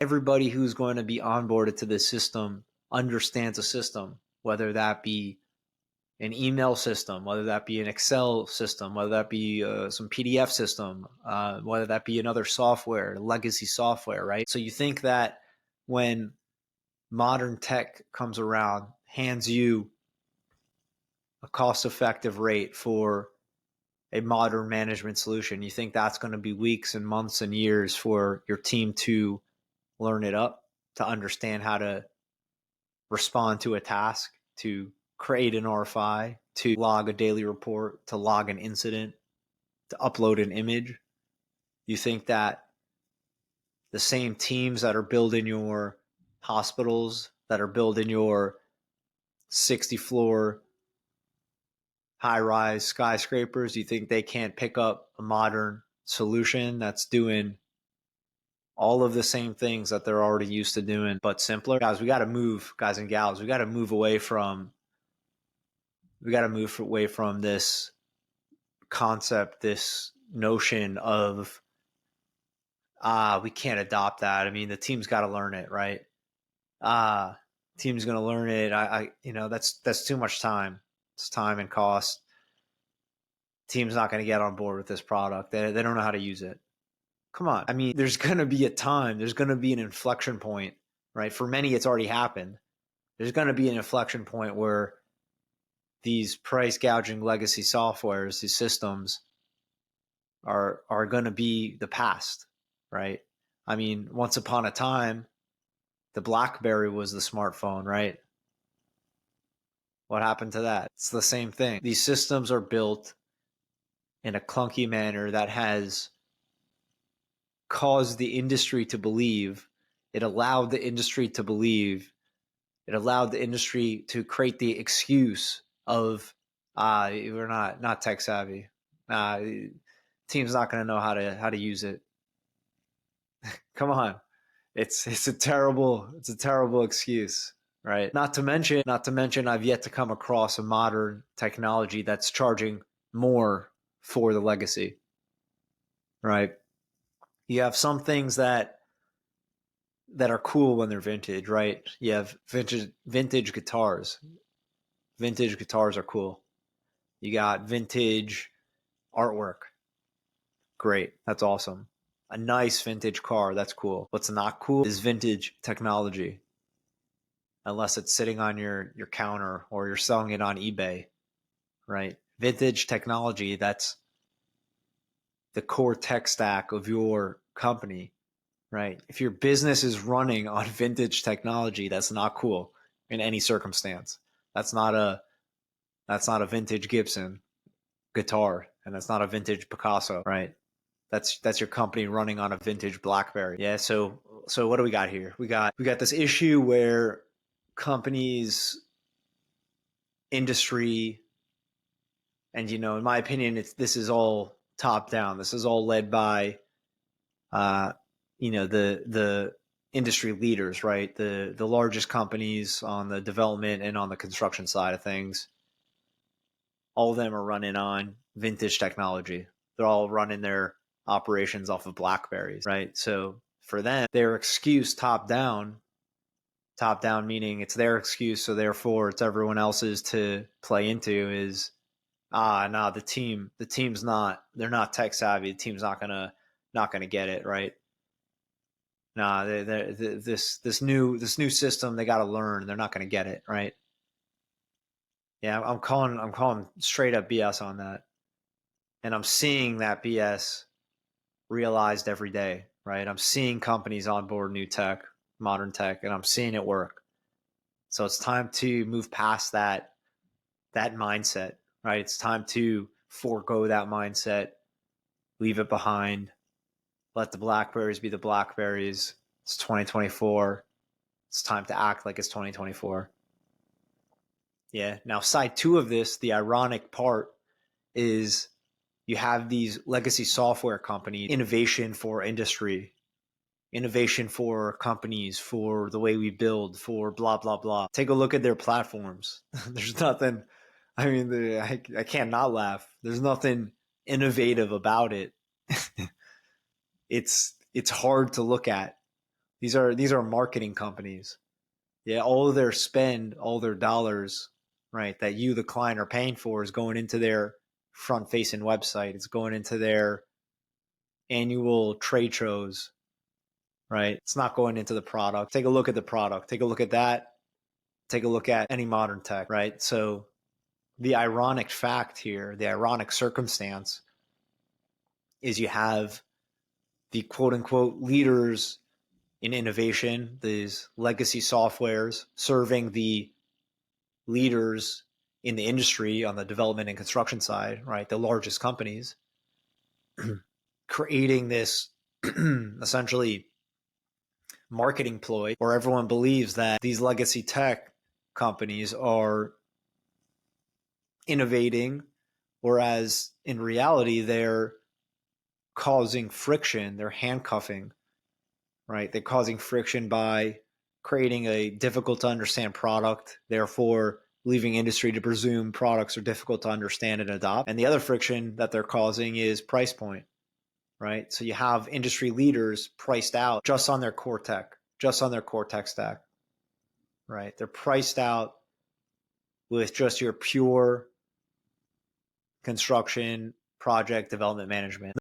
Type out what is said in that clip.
everybody who's going to be onboarded to this system understands a system, whether that be an email system, whether that be an Excel system, whether that be some PDF system, whether that be another software, legacy software, right? So you think that when modern tech comes around, hands you a cost-effective rate for a modern management solution, you think that's going to be weeks and months and years for your team to learn it up, to understand how to respond to a task, to create an RFI, to log a daily report, to log an incident, to upload an image? You think that the same teams that are building your hospitals, that are building your 60 floor high rise skyscrapers, you think they can't pick up a modern solution that's doing all of the same things that they're already used to doing, but simpler? Guys, we got to move, guys and gals, we got to move away from this concept, this notion of, we can't adopt that. I mean, the team's got to learn it, right? Team's going to learn it. That's too much time. It's time and cost. Team's not going to get on board with this product. They don't know how to use it. Come on. I mean, there's going to be a time, there's going to be an inflection point, right? For many, it's already happened. There's going to be an inflection point where these price gouging legacy softwares, these systems are going to be the past, right? I mean, once upon a time, the BlackBerry was the smartphone, right? What happened to that? It's the same thing. These systems are built in a clunky manner that has caused the industry to believe, it allowed the industry to believe, it allowed the industry to create the excuse of, we're not tech savvy. Team's not going to know how to use it. Come on. It's a terrible excuse, right? Not to mention, I've yet to come across a modern technology that's charging more for the legacy, right? You have some things that are cool when they're vintage, right? You have vintage guitars. Vintage guitars are cool. You got vintage artwork. Great. That's awesome. A nice vintage car. That's cool. What's not cool is vintage technology. Unless it's sitting on your counter or you're selling it on eBay, right? Vintage technology, that's the core tech stack of your company, right? If your business is running on vintage technology, that's not cool in any circumstance. That's not a vintage Gibson guitar, and that's not a vintage Picasso, right? That's your company running on a vintage BlackBerry. Yeah, so what do we got here? We got this issue where companies, industry, and in my opinion, this is all top down. This is all led by the industry leaders, right? The largest companies on the development and on the construction side of things. All of them are running on vintage technology. They're all running their operations off of BlackBerries, right? So for them, their excuse top down meaning it's their excuse, so therefore it's everyone else's to play into, is the team's they're not tech savvy. The team's not gonna get it, right? This new system, they got to learn. They're not gonna get it, right? Yeah, I'm calling straight up BS on that, and I'm seeing that BS realized every day, right? I'm seeing companies onboard new tech, modern tech, and I'm seeing it work. So it's time to move past that mindset, right? It's time to forego that mindset, leave it behind, let the BlackBerries be the BlackBerries. It's 2024. It's time to act like it's 2024. Yeah. Now, side two of this, the ironic part is you have these legacy software companies, innovation for industry, innovation for companies, for the way we build, for blah, blah, blah. Take a look at their platforms. There's nothing, I can't not laugh. There's nothing innovative about it. It's hard to look at. These are marketing companies. Yeah, all of their spend, all their dollars, right, that you, the client, are paying for is going into their front-facing website. It's going into their annual trade shows, right? It's not going into the product. Take a look at the product. Take a look at that. Take a look at any modern tech, right? So the ironic fact here, the ironic circumstance is you have the quote unquote leaders in innovation, these legacy softwares serving the leaders in the industry on the development and construction side, right? The largest companies creating this essentially marketing ploy where everyone believes that these legacy tech companies are innovating, whereas in reality, they're causing friction, they're handcuffing, right? They're causing friction by creating a difficult to understand product, therefore leaving industry to presume products are difficult to understand and adopt. And the other friction that they're causing is price point, right? So you have industry leaders priced out just on their core tech, just on their core tech stack, right? They're priced out with just your pure construction project development management.